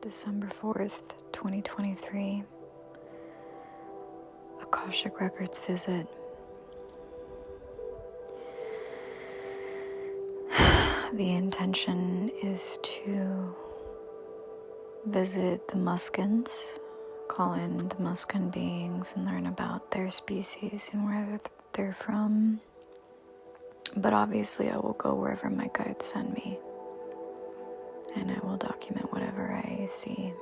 December 4th, 2023. Akashic Records visit. The intention is to visit the Muscans, call in the Muscan beings and learn about their species and where they're from. But obviously I will go wherever my guides send me, and I will document whatever I see.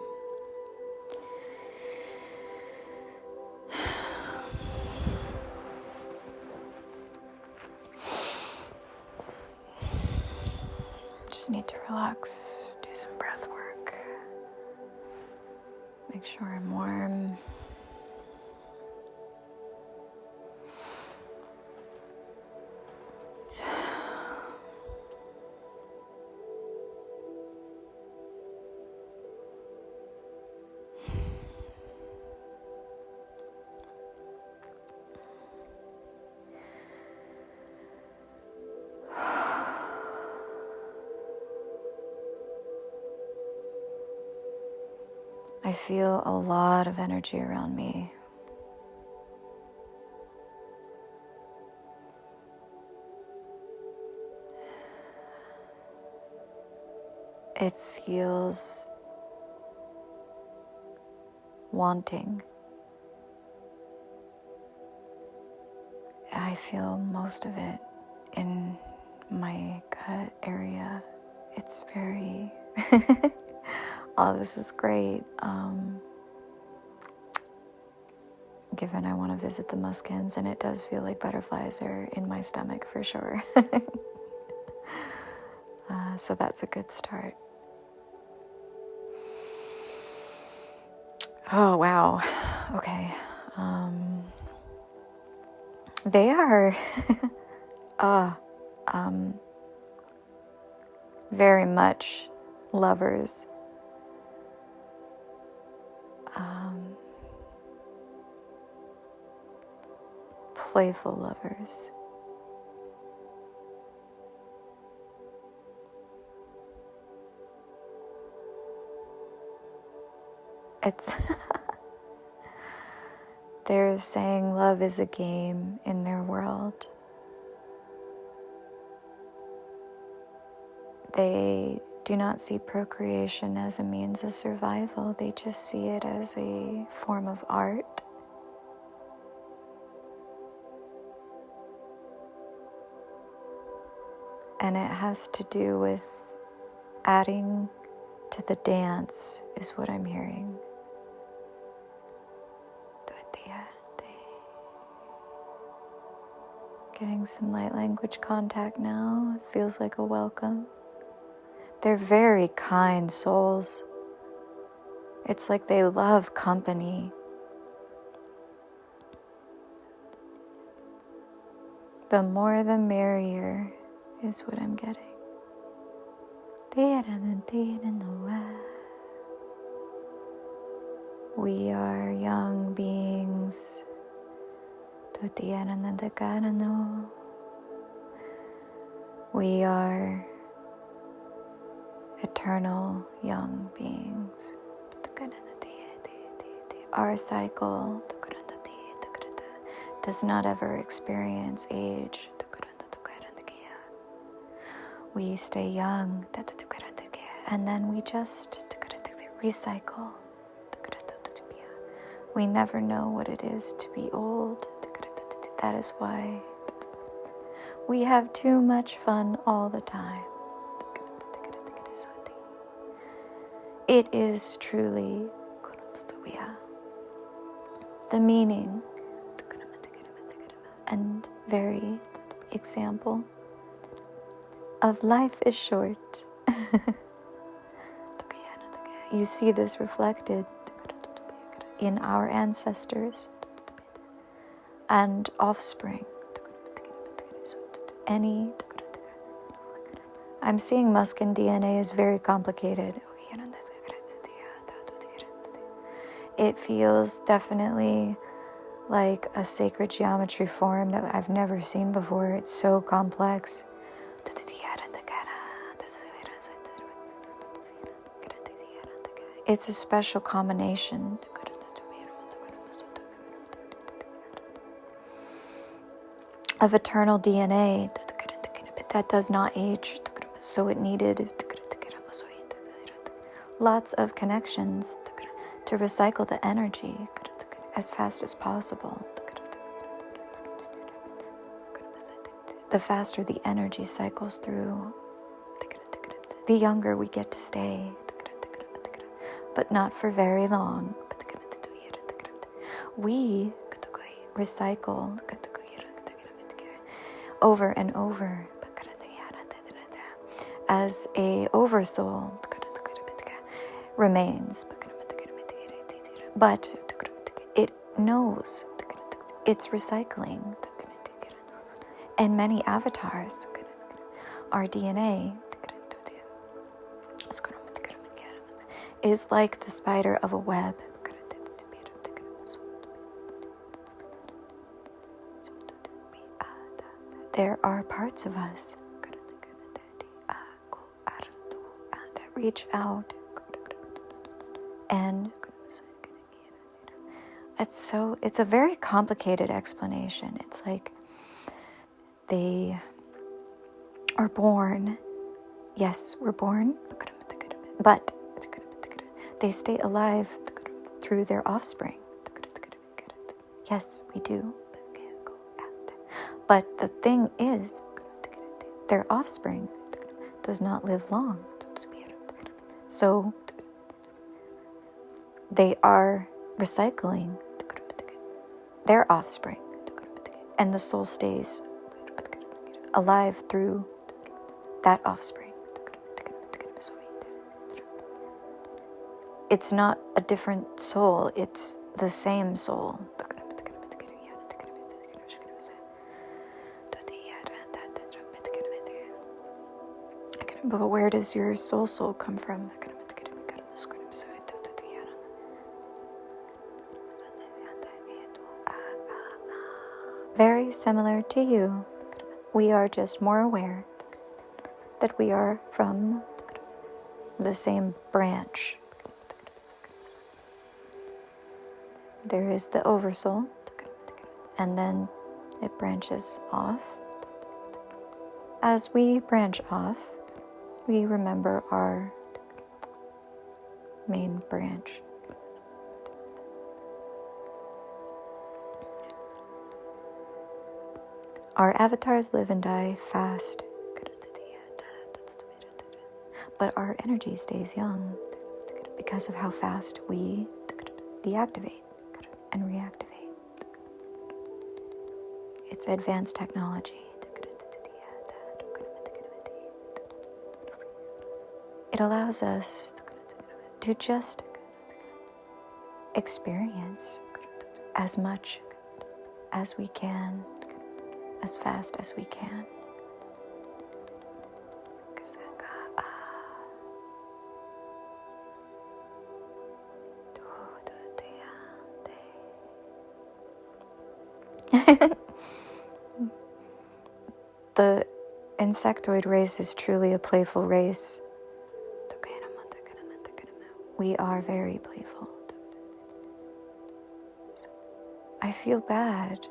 Just need to relax, do some breath work, make sure I'm warm. I feel a lot of energy around me. It feels wanting. I feel most of it in my gut area. It's very... all of this is great. Given I want to visit the Muscans, and it does feel like butterflies are in my stomach for sure. So that's a good start. Oh, wow. Okay. They are very much lovers. Playful lovers. It's they're saying love is a game in their world. They do not see procreation as a means of survival. They just see it as a form of art. And it has to do with adding to the dance, is what I'm hearing. Getting some light language contact now. It feels like a welcome. They're very kind souls. It's like they love company. The more the merrier is what I'm getting. We are young beings. We are eternal young beings. Our cycle does not ever experience age. We stay young, and then we just recycle. We never know what it is to be old. That is why we have too much fun all the time. It is truly the meaning and very example of life is short. You see this reflected in our ancestors and offspring. I'm seeing Muscan DNA is very complicated. It feels definitely like a sacred geometry form that I've never seen before. It's so complex. It's a special combination of eternal DNA that does not age, so it needed lots of connections to recycle the energy as fast as possible. The faster the energy cycles through, the younger we get to stay, but not for very long. We recycle over and over as a oversoul remains, but it knows it's recycling. And many avatars, our DNA is like the spider of a web. There are parts of us that reach out, and it's a very complicated explanation. It's like they are born, yes, we're born, but they stay alive through their offspring. Yes, we do. But the thing is, their offspring does not live long. So they are recycling their offspring, and the soul stays alive through that offspring. It's not a different soul, it's the same soul. But where does your soul come from? Very similar to you. We are just more aware that we are from the same branch. There is the oversoul, and then it branches off. As we branch off, we remember our main branch. Our avatars live and die fast, but our energy stays young because of how fast we deactivate and reactivate. It's advanced technology. It allows us to just experience as much as we can, as fast as we can. The insectoid race is truly a playful race. We are very playful. I feel bad.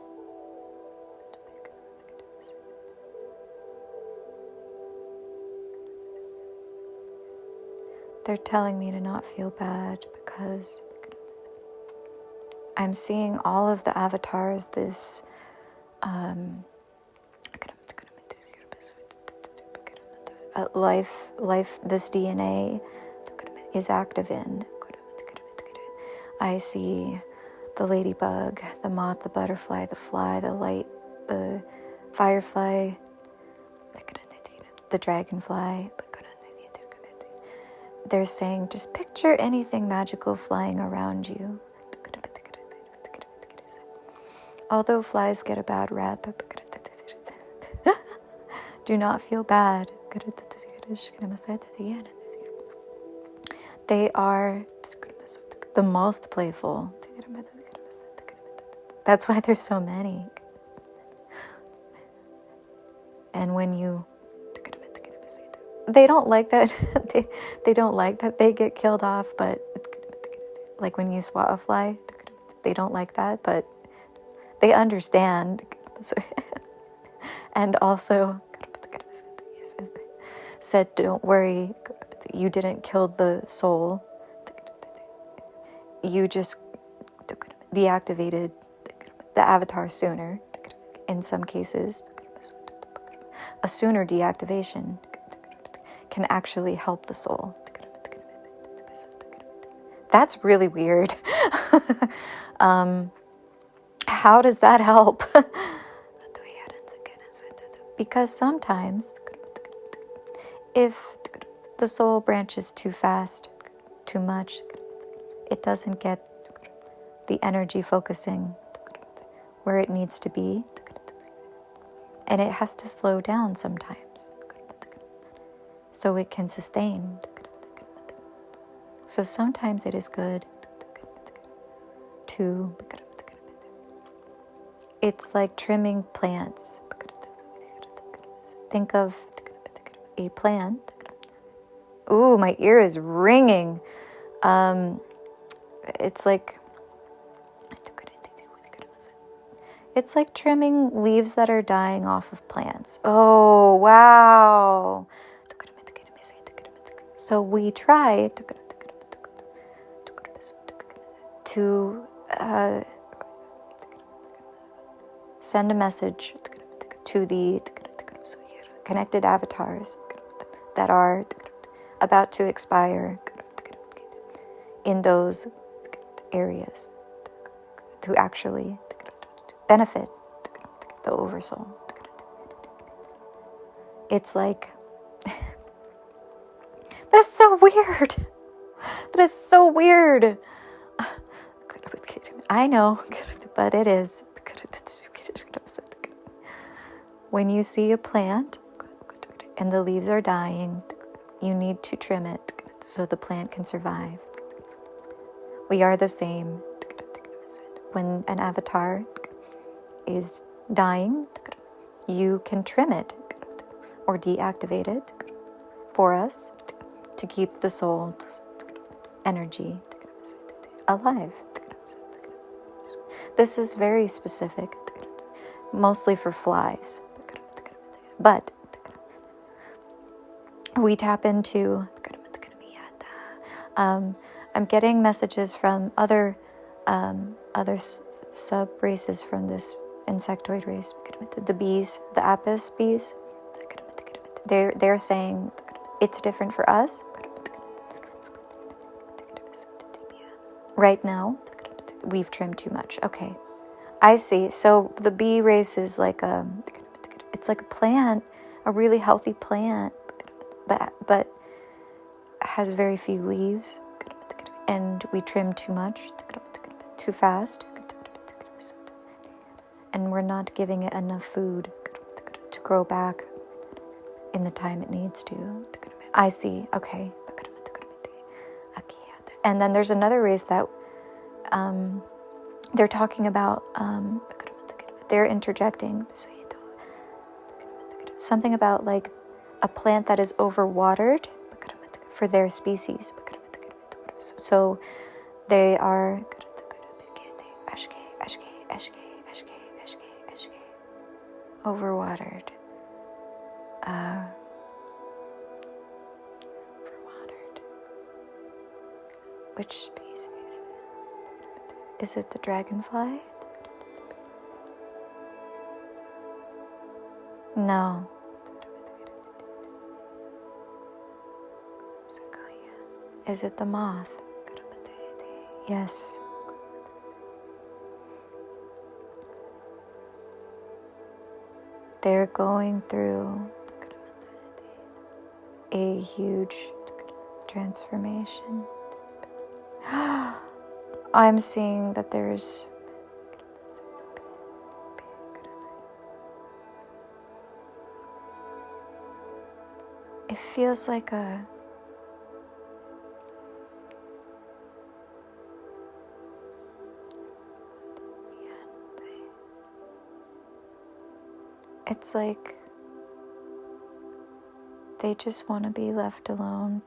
They're telling me to not feel bad because I'm seeing all of the avatars this life this DNA is active in. I see the ladybug, the moth, the butterfly, the fly, the light, the firefly, the dragonfly. They're saying, just picture anything magical flying around you. Although flies get a bad rep, do not feel bad. They are the most playful. That's why there's so many. And when you... They don't like that they don't like that they get killed off, but like when you swat a fly, they don't like that, but they understand. And also said, don't worry, you didn't kill the soul. You just deactivated the avatar sooner. In some cases, a sooner deactivation can actually help the soul. That's really weird. How does that help? Because sometimes if the soul branches too fast, too much, it doesn't get the energy focusing where it needs to be, and it has to slow down sometimes so it can sustain. So sometimes it is good to, it's like trimming plants. Think of a plant. Ooh, my ear is ringing. It's like trimming leaves that are dying off of plants. Oh, wow. So we try to send a message to the connected avatars that are about to expire in those areas to actually benefit the oversoul. It's like, that's so weird. That is so weird. I know, but it is. When you see a plant and the leaves are dying, you need to trim it so the plant can survive. We are the same. When an avatar is dying, you can trim it or deactivate it for us to keep the soul's energy alive. This is very specific, mostly for flies. But we tap into, I'm getting messages from other sub-races from this insectoid race, the bees, the apis bees. They're saying it's different for us. Right now, we've trimmed too much. Okay, I see. So the bee race is like it's like a plant, a really healthy plant, but has very few leaves, and we trim too much, too fast, and we're not giving it enough food to grow back in the time it needs to. I see. Okay. And then there's another race that they're talking about, they're interjecting something about like a plant that is overwatered for their species. So they are overwatered. Which species? Is it the dragonfly? No. Is it the moth? Yes. They're going through a huge transformation. I'm seeing that there's it feels like it's like they just want to be left alone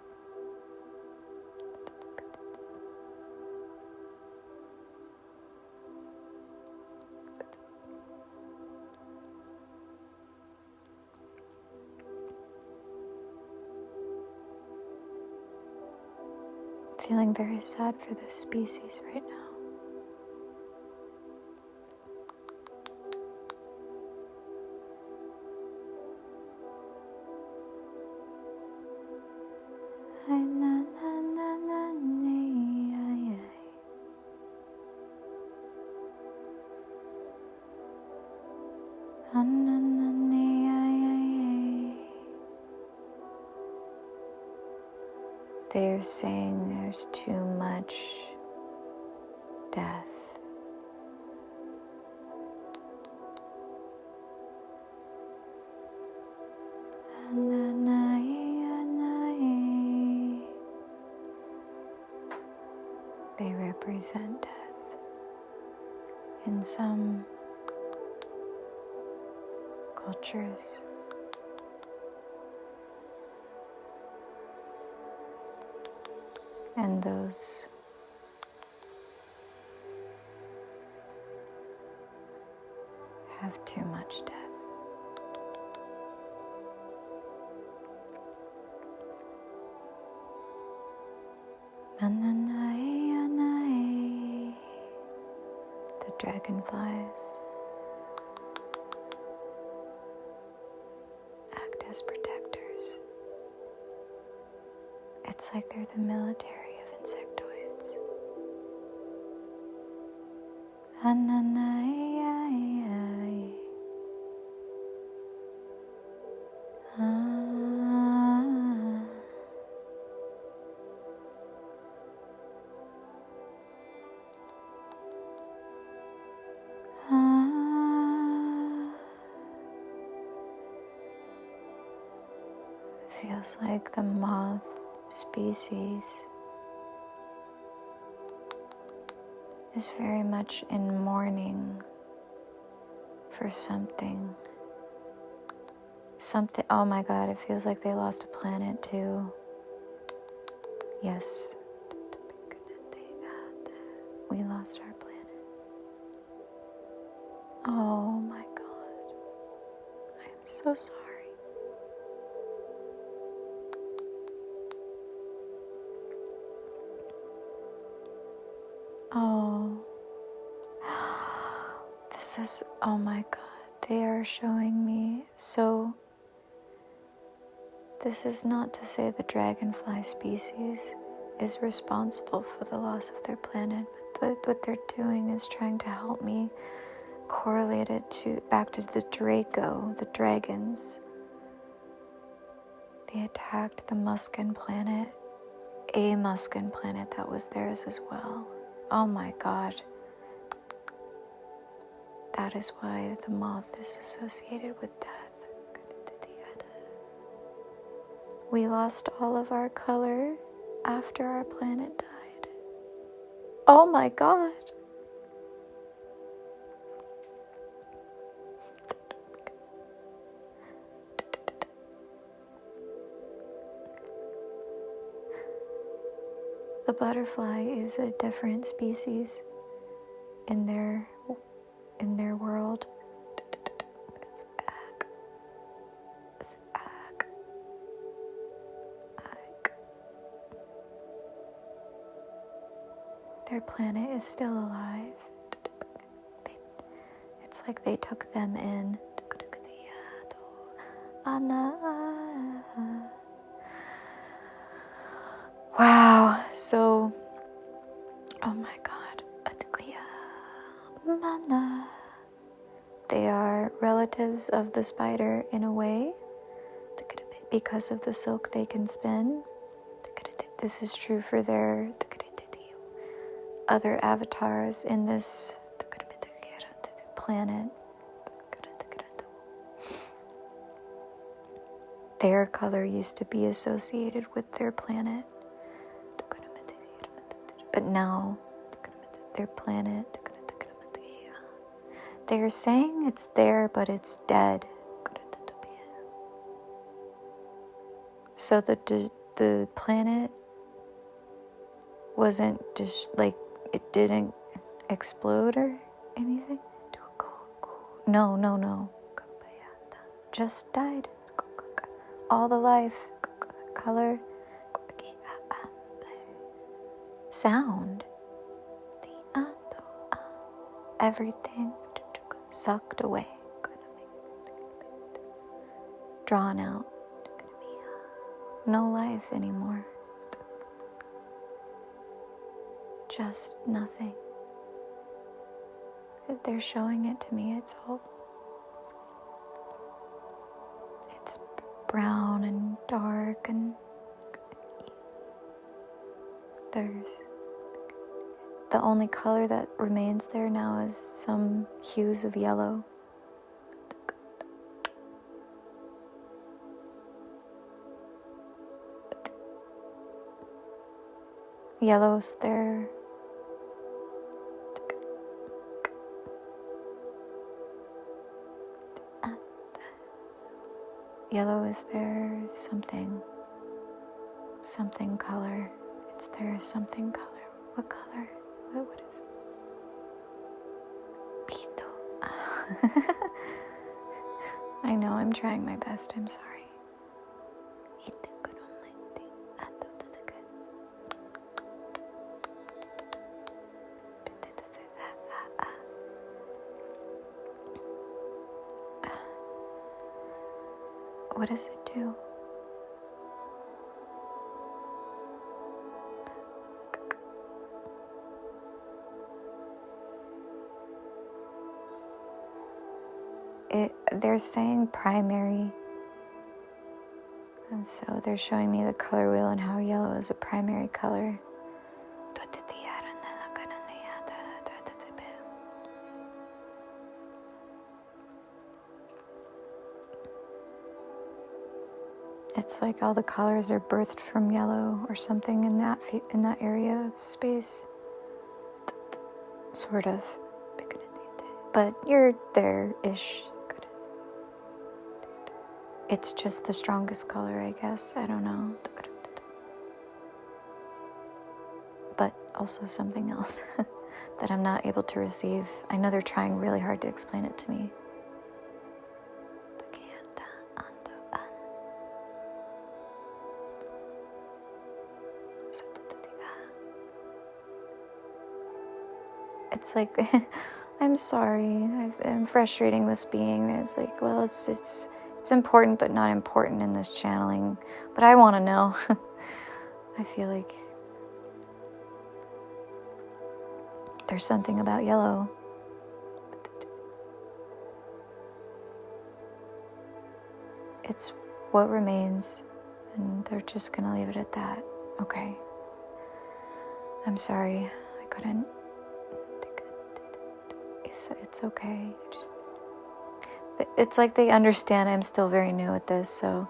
feeling very sad for this species right now. They're saying there's too much death. They represent death in some cultures. And those have too much death. The dragonflies act as protectors. It's like they're the military of insectoids. Feels like the moth species is very much in mourning for something. Oh my god, it feels like they lost a planet too. Yes. We lost our planet. Oh my god. I am so sorry. Oh, oh my god, they are showing me. So, this is not to say the dragonfly species is responsible for the loss of their planet, but what they're doing is trying to help me correlate it back to the the dragons. They attacked the Muscan planet, a Muscan planet that was theirs as well. Oh my god. That is why the moth is associated with death. We lost all of our color after our planet died. Oh my god. The butterfly is a different species in their world. Their planet is still alive. It's like they took them in. Wow, so, oh my god. They are relatives of the spider in a way, because of the silk they can spin. This is true for their other avatars in this planet. Their color used to be associated with their planet, but now their planet, they are saying it's there, but it's dead. So the planet wasn't just like, it didn't explode or anything. No. Just died. All the life, color. sound. Everything sucked away, drawn out. No life anymore. Just nothing. They're showing it to me. It's brown and dark, and there's the only color that remains there now is some hues of yellow. Yellow's there. Yellow is there, something color. It's there, something color. What color? What is it? Pito. I know, I'm trying my best, I'm sorry. What does it do? They're saying primary, and so they're showing me the color wheel and how yellow is a primary color. It's like all the colors are birthed from yellow or something in that area of space, sort of. But you're there-ish. It's just the strongest color, I guess. I don't know. But also something else that I'm not able to receive. I know they're trying really hard to explain it to me. It's like, I'm sorry, I'm frustrating this being. It's like, well, it's important, but not important in this channeling. But I want to know. I feel like there's something about yellow. It's what remains, and they're just gonna leave it at that. Okay. I'm sorry, I couldn't. It's okay. It's like they understand I'm still very new at this, so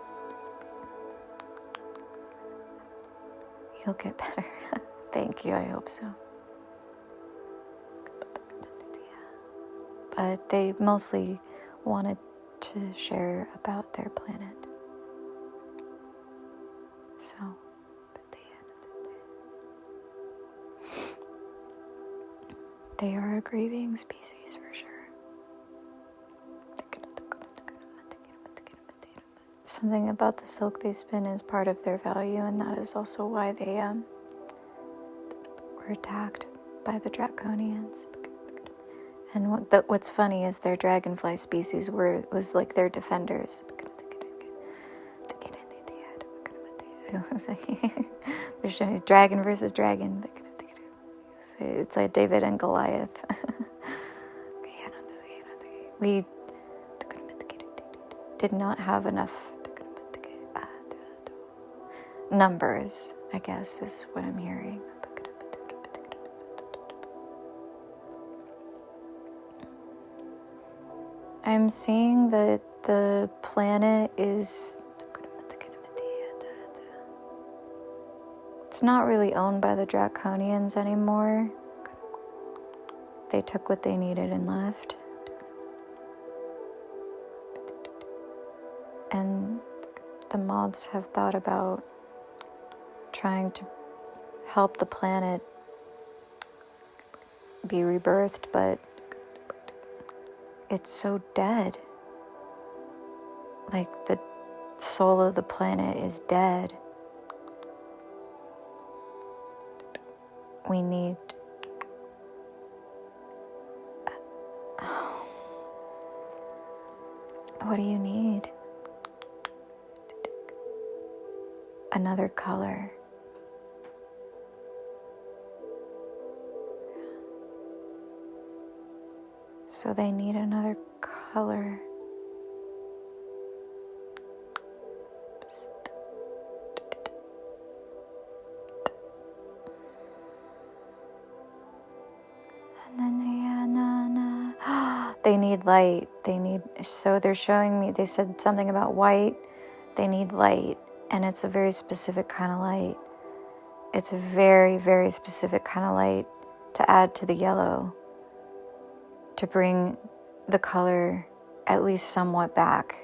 you'll get better. Thank you, I hope so. But they mostly wanted to share about their planet. So, they are a grieving species for sure. Something about the silk they spin is part of their value, and that is also why they were attacked by the Draconians. And what's funny is their dragonfly species was like their defenders. They're showing dragon versus dragon. It's like David and Goliath. We did not have enough numbers, I guess, is what I'm hearing. I'm seeing that the planet is... It's not really owned by the Draconians anymore. They took what they needed and left. And the moths have thought about trying to help the planet be rebirthed, but it's so dead. Like the soul of the planet is dead. we need what do you need? Another color. So they need another color. And then they need light. So they're showing me, they said something about white. They need light. And it's a very specific kind of light. It's a very, very specific kind of light to add to the yellow, to bring the color at least somewhat back.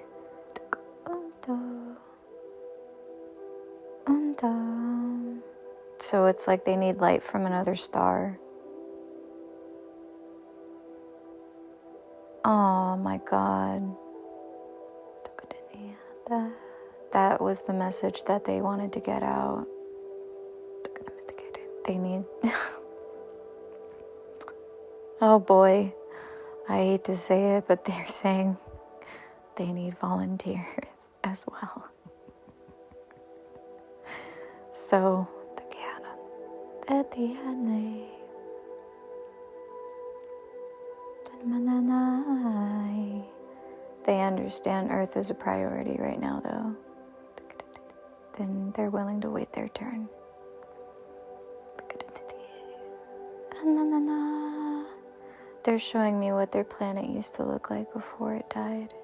So it's like they need light from another star. Oh my God. That was the message that they wanted to get out. They need... Oh boy. I hate to say it, but they're saying they need volunteers as well. So, they understand Earth is a priority right now, though. Then they're willing to wait their turn. They're showing me what their planet used to look like before it died.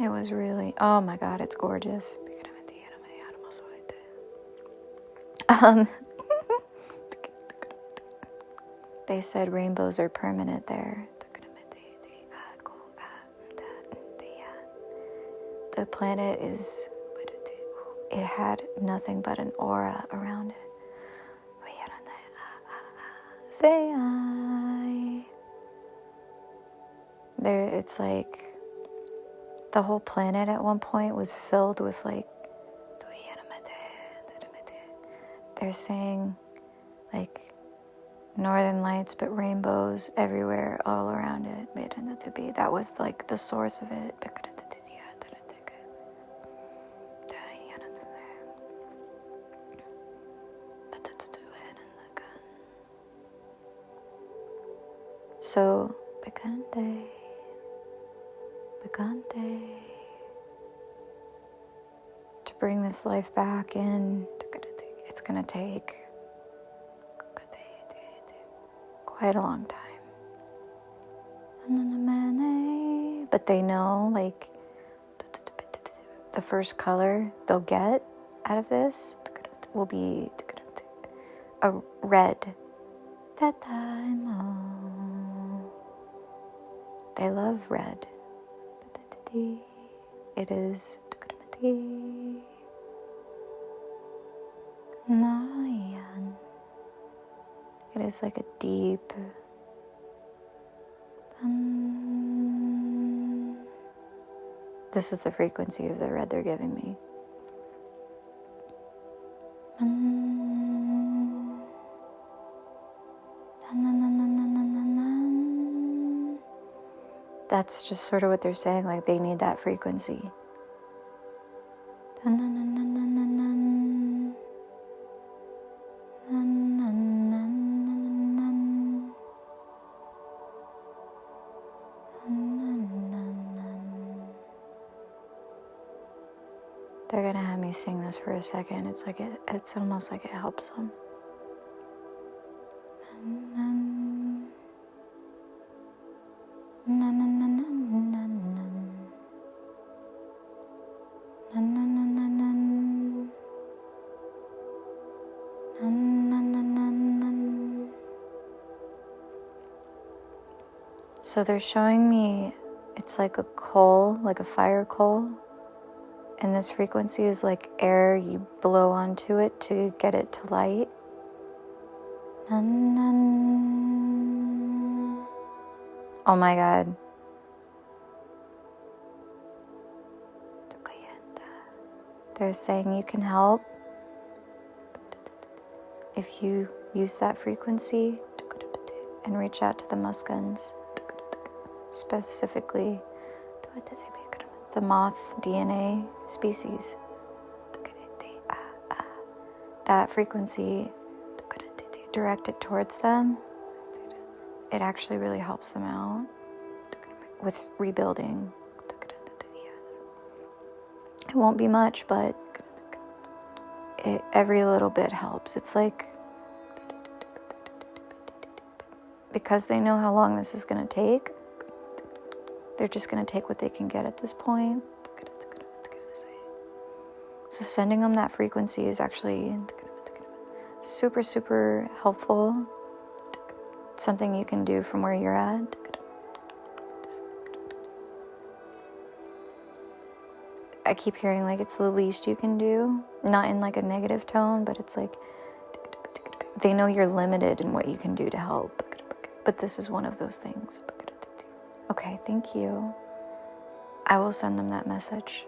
It was really, oh my God, it's gorgeous. They said rainbows are permanent there. The planet it had nothing but an aura around it. Say I. There, it's like the whole planet at one point was filled with like, they're saying like northern lights, but rainbows everywhere, all around it. That was like the source of it. So, picante, to bring this life back in, it's going to take quite a long time. But they know, like, the first color they'll get out of this will be a red. That time, oh, they love red. It is it is like a deep this is the frequency of the red they're giving me. That's just sort of what they're saying, like they need that frequency. They're gonna have me sing this for a second. It's like it's almost like it helps them. So they're showing me it's like a coal, like a fire coal. And this frequency is like air you blow onto it to get it to light. Oh my God. They're saying you can help if you use that frequency and reach out to the Muscans, specifically the moth DNA species. That frequency, directed towards them, it actually really helps them out with rebuilding. It won't be much, but every little bit helps. It's like, because they know how long this is going to take, they're just going to take what they can get at this point. So sending them that frequency is actually super, super helpful. It's something you can do from where you're at. I keep hearing like it's the least you can do, not in like a negative tone, but it's like they know you're limited in what you can do to help, but this is one of those things. Okay, thank you. I will send them that message.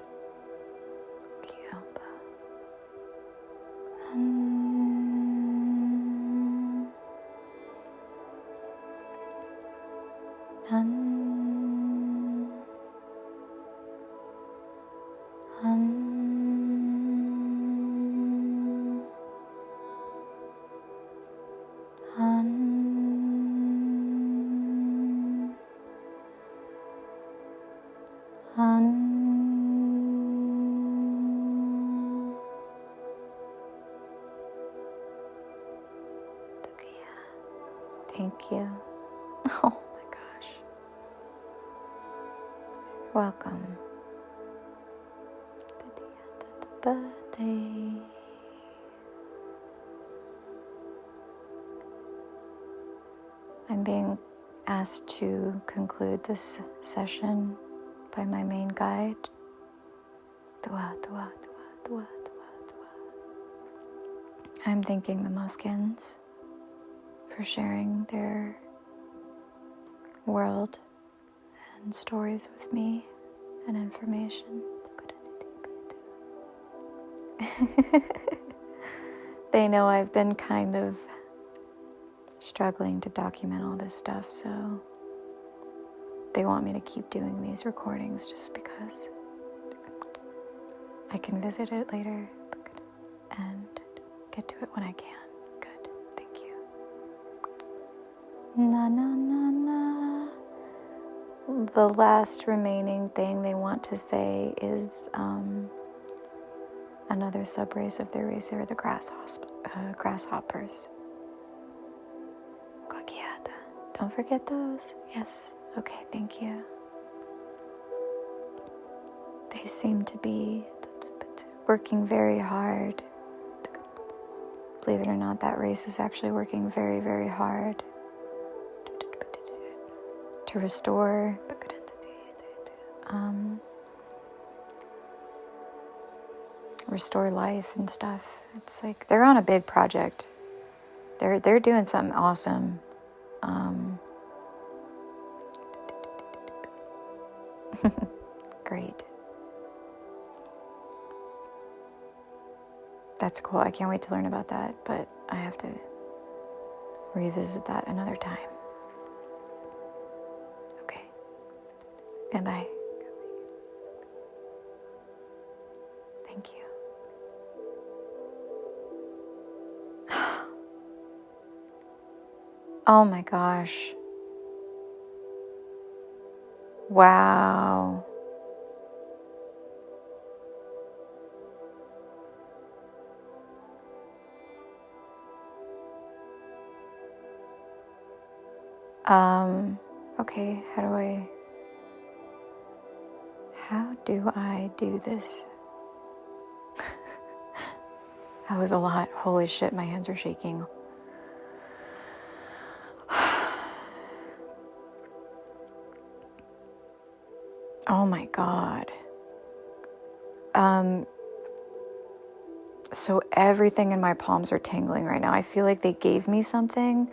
Thank you. Oh my gosh. Welcome. Birthday. I'm being asked to conclude this session by my main guide. Dua, dua, dua, dua, dua, dua. I'm thanking the Muscans for sharing their world and stories with me and information. They know I've been kind of struggling to document all this stuff, so they want me to keep doing these recordings just because I can visit it later and get to it when I can. Good, thank you. Na na na na. The last remaining thing they want to say is another subrace of their race are the grasshoppers. Don't forget those. Yes. Okay, thank you. They seem to be working very hard. Believe it or not, that race is actually working very, very hard to restore life and stuff. It's like they're on a big project. They're doing something awesome. Great. That's cool. I can't wait to learn about that, but I have to revisit that another time. Okay. And bye. Thank you. Oh my gosh. Wow. Okay, how do I do this? That was a lot. Holy shit, my hands are shaking. Oh my God. So everything in my palms are tingling right now. I feel like they gave me something.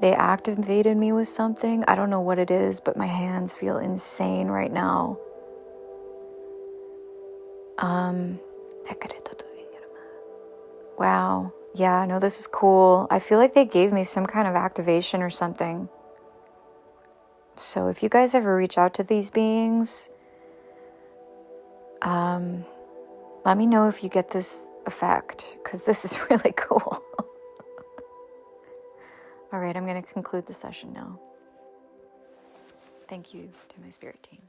They activated me with something. I don't know what it is, but my hands feel insane right now. Wow. Yeah, no, this is cool. I feel like they gave me some kind of activation or something. So if you guys ever reach out to these beings, let me know if you get this effect, because this is really cool. All right, I'm going to conclude the session now. Thank you to my spirit team.